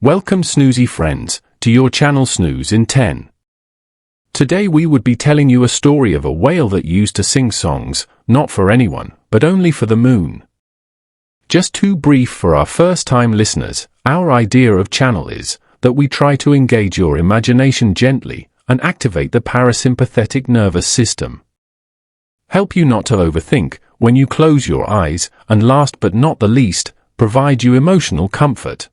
Welcome Snoozy friends, to your channel Snooze in 10. Today we would be telling you a story of a whale that used to sing songs, not for anyone, but only for the moon. Just too brief for our first-time listeners, our idea of channel is that we try to engage your imagination gently and activate the parasympathetic nervous system. Help you not to overthink when you close your eyes, and last but not the least, provide you emotional comfort.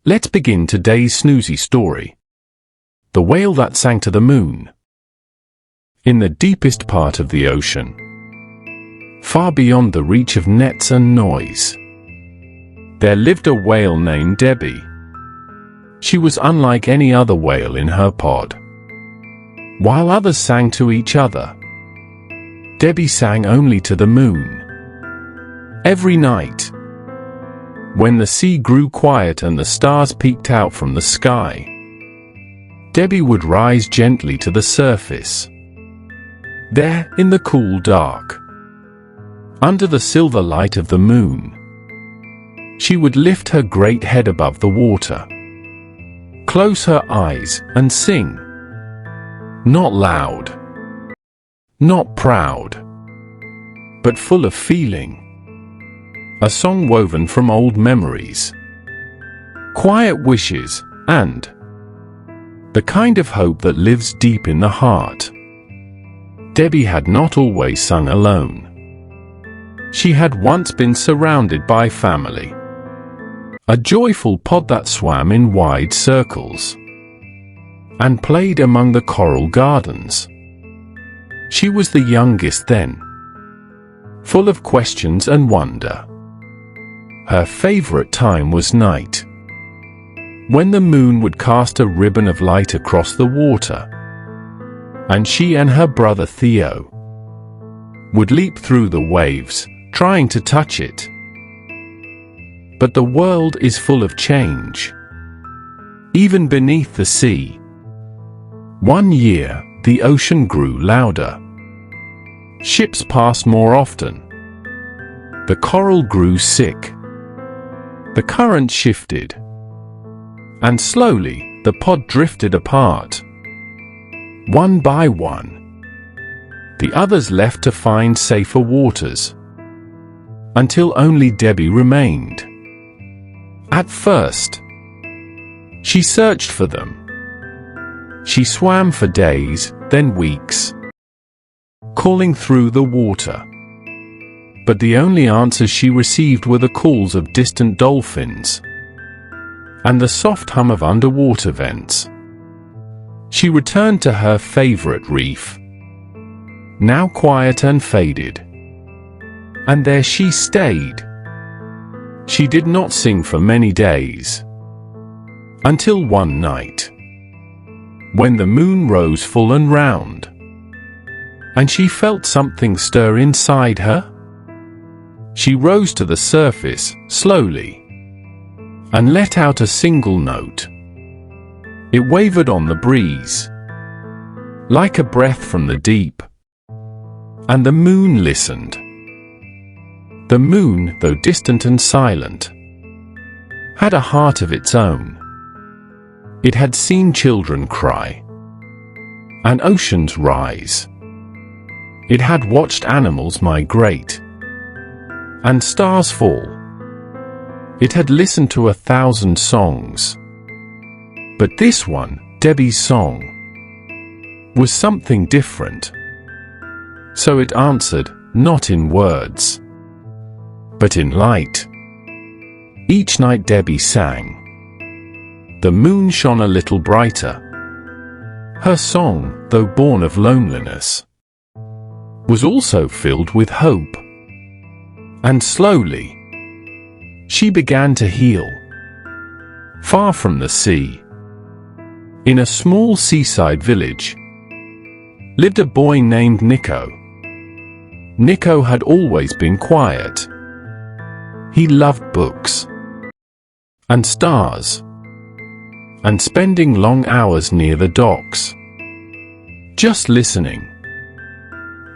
Let's begin today's snoozy story. The whale that sang to the moon. In the deepest part of the ocean, far beyond the reach of nets and noise, there lived a whale named Debby. She was unlike any other whale in her pod. While others sang to each other, Debby sang only to the moon. Every night, when the sea grew quiet and the stars peeked out from the sky, Debby would rise gently to the surface. There, in the cool dark, under the silver light of the moon, she would lift her great head above the water, close her eyes, and sing. Not loud, not proud, but full of feeling. A song woven from old memories, quiet wishes, and the kind of hope that lives deep in the heart. Debby had not always sung alone. She had once been surrounded by family, a joyful pod that swam in wide circles and played among the coral gardens. She was the youngest then, full of questions and wonder. Her favorite time was night, when the moon would cast a ribbon of light across the water, and she and her brother Theo would leap through the waves, trying to touch it. But the world is full of change, even beneath the sea. One year, the ocean grew louder. Ships passed more often. The coral grew sick. The current shifted, and slowly the pod drifted apart. One by one, the others left to find safer waters, until only Debby remained. At first, she searched for them. She swam for days, then weeks, calling through the water. But the only answers she received were the calls of distant dolphins and the soft hum of underwater vents. She returned to her favorite reef, now quiet and faded, and there she stayed. She did not sing for many days, until one night, when the moon rose full and round, and she felt something stir inside her. She rose to the surface, slowly, and let out a single note. It wavered on the breeze, like a breath from the deep, and the moon listened. The moon, though distant and silent, had a heart of its own. It had seen children cry, and oceans rise. It had watched animals migrate, and stars fall. It had listened to 1,000 songs. But this one, Debby's song, was something different. So it answered, not in words, but in light. Each night Debby sang. The moon shone a little brighter. Her song, though born of loneliness, was also filled with hope. And slowly, she began to heal. Far from the sea, in a small seaside village, lived a boy named Niko. Niko had always been quiet. He loved books and stars, and spending long hours near the docks, just listening.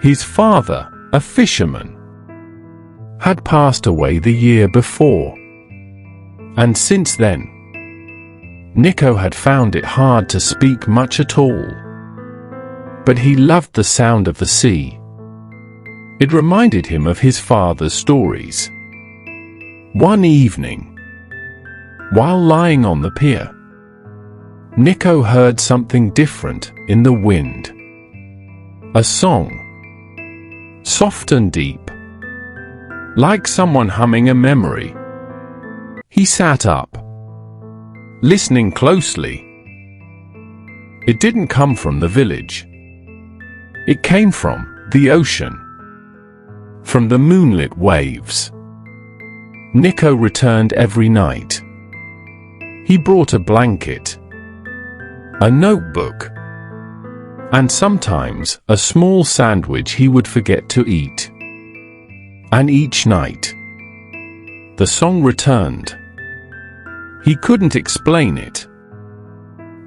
His father, a fisherman, had passed away the year before, and since then, Niko had found it hard to speak much at all. But he loved the sound of the sea. It reminded him of his father's stories. One evening, while lying on the pier, Niko heard something different in the wind. A song, soft and deep, like someone humming a memory. He sat up, listening closely. It didn't come from the village. It came from the ocean, from the moonlit waves. Niko returned every night. He brought a blanket, a notebook, and sometimes a small sandwich he would forget to eat. And each night, the song returned. He couldn't explain it,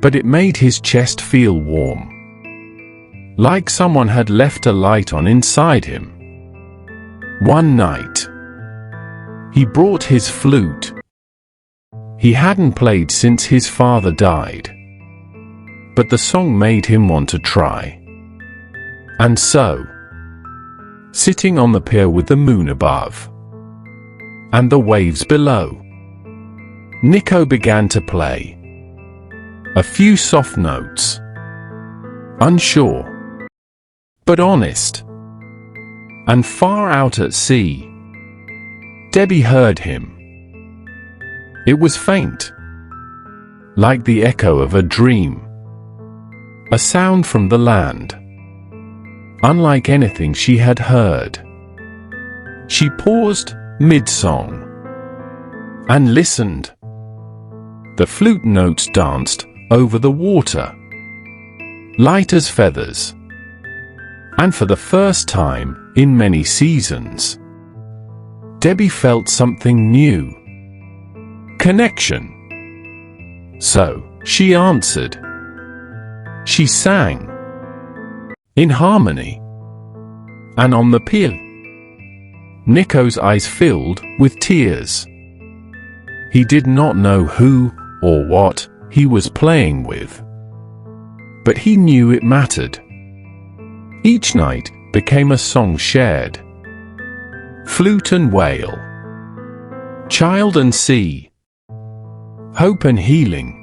but it made his chest feel warm, like someone had left a light on inside him. One night, he brought his flute. He hadn't played since his father died, but the song made him want to try. And so, sitting on the pier with the moon above and the waves below, Niko began to play. A few soft notes, unsure, but honest. And far out at sea, Debby heard him. It was faint, like the echo of a dream, a sound from the land, unlike anything she had heard. She paused mid-song and listened. The flute notes danced over the water, light as feathers. And for the first time in many seasons, Debby felt something new. Connection. So, she answered. She sang, in harmony. And on the pier, Niko's eyes filled with tears. He did not know who or what he was playing with, but he knew it mattered. Each night became a song shared. Flute and wail, child and sea, hope and healing.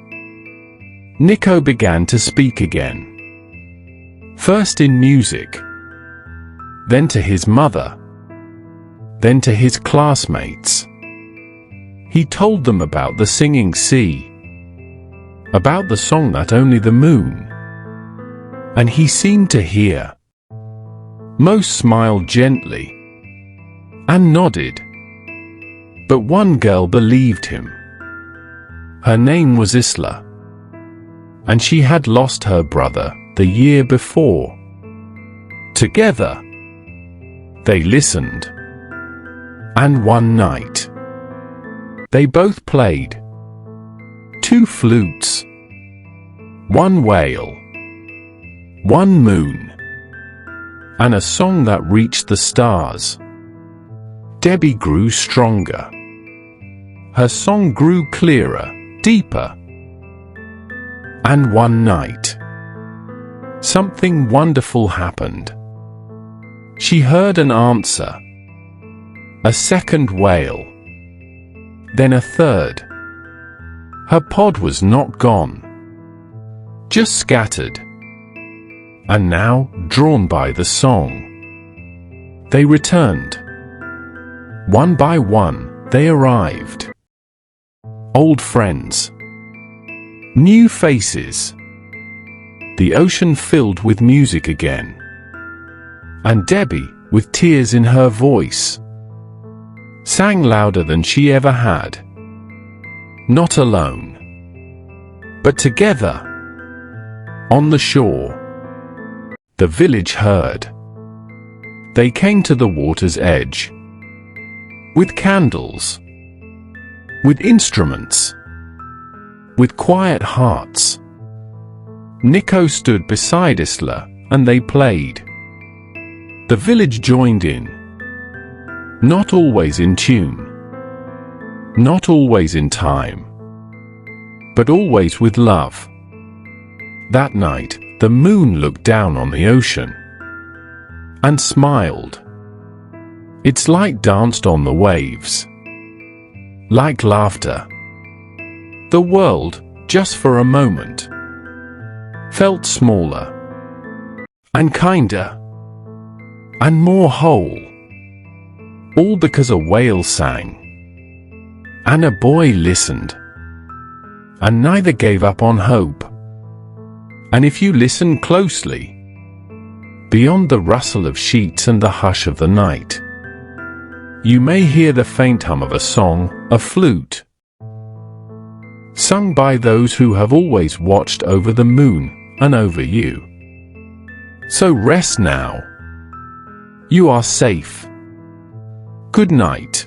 Niko began to speak again. First in music, then to his mother, then to his classmates. He told them about the singing sea, about the song that only the moon. And he seemed to hear. Most smiled gently and nodded. But one girl believed him. Her name was Isla, and she had lost her brother the year before. Together, they listened. And one night, they both played. Two flutes, one wail, one moon, and a song that reached the stars. Debby grew stronger. Her song grew clearer, deeper. And one night, something wonderful happened. She heard an answer, a second wail, then a third. Her pod was not gone, just scattered. And now, drawn by the song, they returned. One by one, they arrived. Old friends, new faces, the ocean filled with music again. And Debby, with tears in her voice, sang louder than she ever had. Not alone, but together, on the shore. The village heard. They came to the water's edge, with candles, with instruments, with quiet hearts. Niko stood beside Isla, and they played. The village joined in, not always in tune, not always in time, but always with love. That night, the moon looked down on the ocean and smiled. Its light danced on the waves like laughter. The world, just for a moment, felt smaller and kinder and more whole. All because a whale sang, and a boy listened, and neither gave up on hope. And if you listen closely, beyond the rustle of sheets and the hush of the night, you may hear the faint hum of a song, a flute, sung by those who have always watched over the moon and over you. So rest now. You are safe. Good night.